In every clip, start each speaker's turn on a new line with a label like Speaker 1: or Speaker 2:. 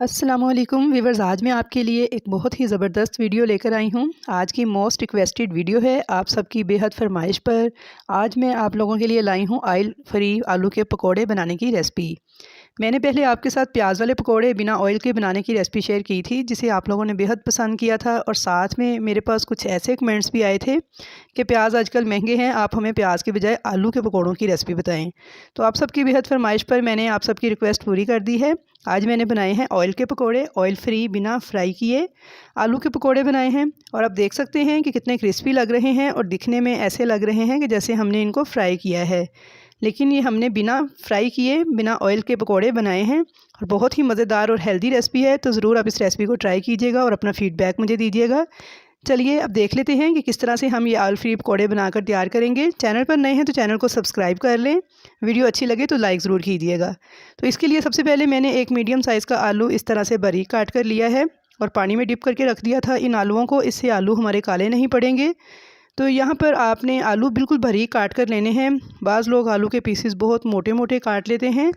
Speaker 1: अस्सलामुअलैकुम वीवर्स, आज मैं आपके लिए एक बहुत ही ज़बरदस्त वीडियो लेकर आई हूँ। आज की मोस्ट रिक्वेस्टेड वीडियो है आप सबकी बेहद फरमाइश पर। आज मैं आप लोगों के लिए लाई हूँ ऑयल फ्री आलू के पकोड़े बनाने की रेसिपी। मैंने पहले आपके साथ प्याज वाले पकोड़े बिना ऑयल के बनाने की रेसिपी शेयर की थी, जिसे आप लोगों ने बेहद पसंद किया था। और साथ में मेरे पास कुछ ऐसे कमेंट्स भी आए थे कि प्याज आजकल महंगे हैं, आप हमें प्याज के बजाय आलू के पकोड़ों की रेसिपी बताएं। तो आप सबकी बेहद फरमाइश पर मैंने आप सबकी रिक्वेस्ट पूरी कर दी है। आज मैंने बनाए हैं ऑयल के पकोड़े, ऑयल फ्री बिना फ्राई किए आलू के पकोड़े बनाए हैं। और आप देख सकते हैं कि कितने क्रिस्पी लग रहे हैं और दिखने में ऐसे लग रहे हैं कि जैसे हमने इनको फ्राई किया है, लेकिन ये हमने बिना फ्राई किए बिना ऑयल के पकोड़े बनाए हैं। और बहुत ही मज़ेदार और हेल्दी रेसिपी है, तो ज़रूर आप इस रेसिपी को ट्राई कीजिएगा और अपना फ़ीडबैक मुझे दीजिएगा। चलिए अब देख लेते हैं कि किस तरह से हम ये आलू फ्री पकौड़े बनाकर तैयार करेंगे। चैनल पर नए हैं तो चैनल को सब्सक्राइब कर लें, वीडियो अच्छी लगे तो लाइक ज़रूर कीजिएगा। तो इसके लिए सबसे पहले मैंने एक मीडियम साइज़ का आलू इस तरह से बारीक काट कर लिया है और पानी में डिप करके रख दिया था इन आलूओं को। इससे आलू हमारे काले नहीं पड़ेंगे। तो यहाँ पर आपने आलू बिल्कुल बारीक काट कर लेने हैं। बाज़ लोग आलू के पीसेस बहुत मोटे मोटे काट लेते हैं,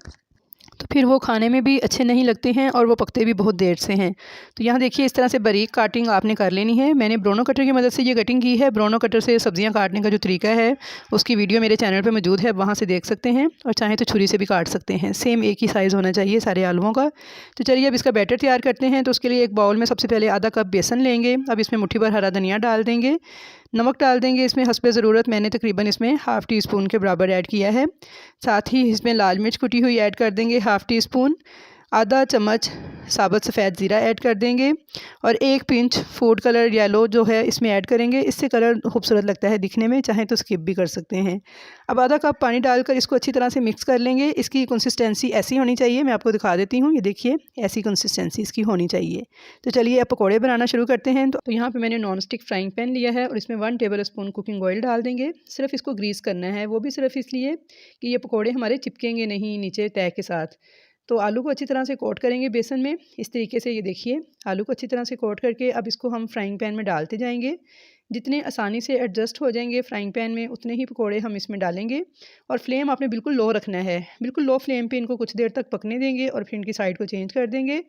Speaker 1: तो फिर वो खाने में भी अच्छे नहीं लगते हैं और वो पकते भी बहुत देर से हैं। तो यहाँ देखिए इस तरह से बारीक काटिंग आपने कर लेनी है। मैंने ब्रोनो कटर की मदद से ये कटिंग की है। ब्रोनो कटर से सब्जियां काटने का जो तरीका है उसकी वीडियो मेरे चैनल पर मौजूद है, वहाँ से देख सकते हैं। और चाहे तो छुरी से भी काट सकते हैं, सेम एक ही साइज़ होना चाहिए सारे आलूओं का। तो चलिए अब इसका बैटर तैयार करते हैं। तो उसके लिए एक बाउल में सबसे पहले आधा कप बेसन लेंगे। अब इसमें मुट्ठी भर हरा धनिया डाल देंगे, नमक डाल देंगे इसमें हस्बे ज़रूरत। मैंने तकरीबन इसमें हाफ़ टी स्पून के बराबर ऐड किया है। साथ ही इसमें लाल मिर्च कुटी हुई ऐड कर देंगे हाफ़ टी स्पून। आधा चम्मच साबुत सफ़ेद ज़ीरा ऐड कर देंगे और एक पिंच फूड कलर येलो जो है इसमें ऐड करेंगे। इससे कलर खूबसूरत लगता है दिखने में, चाहे तो स्किप भी कर सकते हैं। अब आधा कप पानी डालकर इसको अच्छी तरह से मिक्स कर लेंगे। इसकी कंसिस्टेंसी ऐसी होनी चाहिए, मैं आपको दिखा देती हूँ। ये देखिए ऐसी कंसिस्टेंसी इसकी होनी चाहिए। तो चलिए अब पकौड़े बनाना शुरू करते हैं। तो यहाँ पर मैंने नॉन स्टिक फ्राइंग पैन लिया है और इसमें 1 टेबल स्पून कुकिंग ऑयल डाल देंगे। सिर्फ इसको ग्रीस करना है, वो भी सिर्फ इसलिए कि ये पकौड़े हमारे चिपकेंगे नहीं नीचे तय के साथ। तो आलू को अच्छी तरह से कोट करेंगे बेसन में इस तरीके से। ये देखिए आलू को अच्छी तरह से कोट करके अब इसको हम फ्राइंग पैन में डालते जाएंगे। जितने आसानी से एडजस्ट हो जाएंगे फ्राइंग पैन में उतने ही पकोड़े हम इसमें डालेंगे। और फ्लेम आपने बिल्कुल लो रखना है, बिल्कुल लो फ्लेम पे इनको कुछ देर तक पकने देंगे और फिर इनकी साइड को चेंज कर देंगे।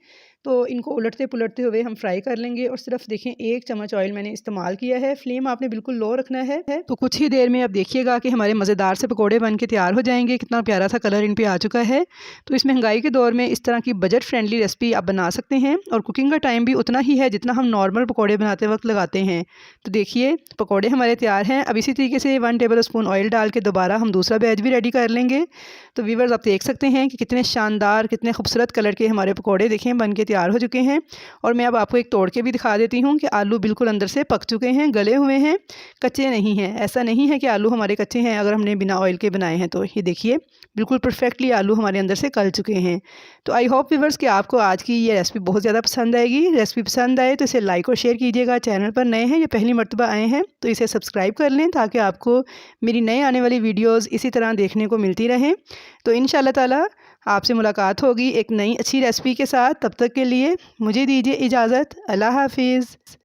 Speaker 1: तो इनको उलटते पुलटते हुए हम फ्राई कर लेंगे। और सिर्फ देखें 1 चम्मच ऑयल मैंने इस्तेमाल किया है। फ्लेम आपने बिल्कुल लो रखना है। तो कुछ ही देर में अब देखिएगा कि हमारे मज़ेदार से पकोड़े बन के तैयार हो जाएंगे। कितना प्यारा सा कलर इन पे आ चुका है। तो इस महंगाई के दौर में इस तरह की बजट फ्रेंडली रेसिपी आप बना सकते हैं और कुकिंग का टाइम भी उतना ही है जितना हम नॉर्मल पकोड़े बनाते वक्त लगाते हैं। तो देखिए पकोड़े हमारे तैयार हैं। अब इसी तरीके से 1 टेबल स्पून ऑयल डाल के दोबारा हम दूसरा बैच भी रेडी कर लेंगे। तो व्यूअर्स आप देख सकते हैं कि कितने शानदार कितने खूबसूरत कलर के हमारे पकोड़े देखें बन के तैयार हो चुके हैं। और मैं अब आपको एक तोड़ के भी दिखा देती हूँ कि आलू बिल्कुल अंदर से पक चुके हैं, गले हुए हैं, कच्चे नहीं हैं। ऐसा नहीं है कि आलू हमारे कच्चे हैं अगर हमने बिना ऑयल के बनाए हैं। तो ये देखिए बिल्कुल परफेक्टली आलू हमारे अंदर से गल चुके हैं। तो आई होप व्यूअर्स कि आपको आज की ये रेसिपी बहुत ज़्यादा पसंद आएगी। रेसिपी पसंद आए तो इसे लाइक और शेयर कीजिएगा। चैनल पर नए हैं या पहली मर्तबा आए हैं तो इसे सब्सक्राइब कर लें ताकि आपको मेरी नई आने वाली वीडियोज़ इसी तरह देखने को मिलती रहें। तो इंशाल्लाह ताला आपसे मुलाकात होगी एक नई अच्छी रेसिपी के साथ। तब तक के लिए मुझे दीजिए इजाज़त। अल्लाह हाफिज़।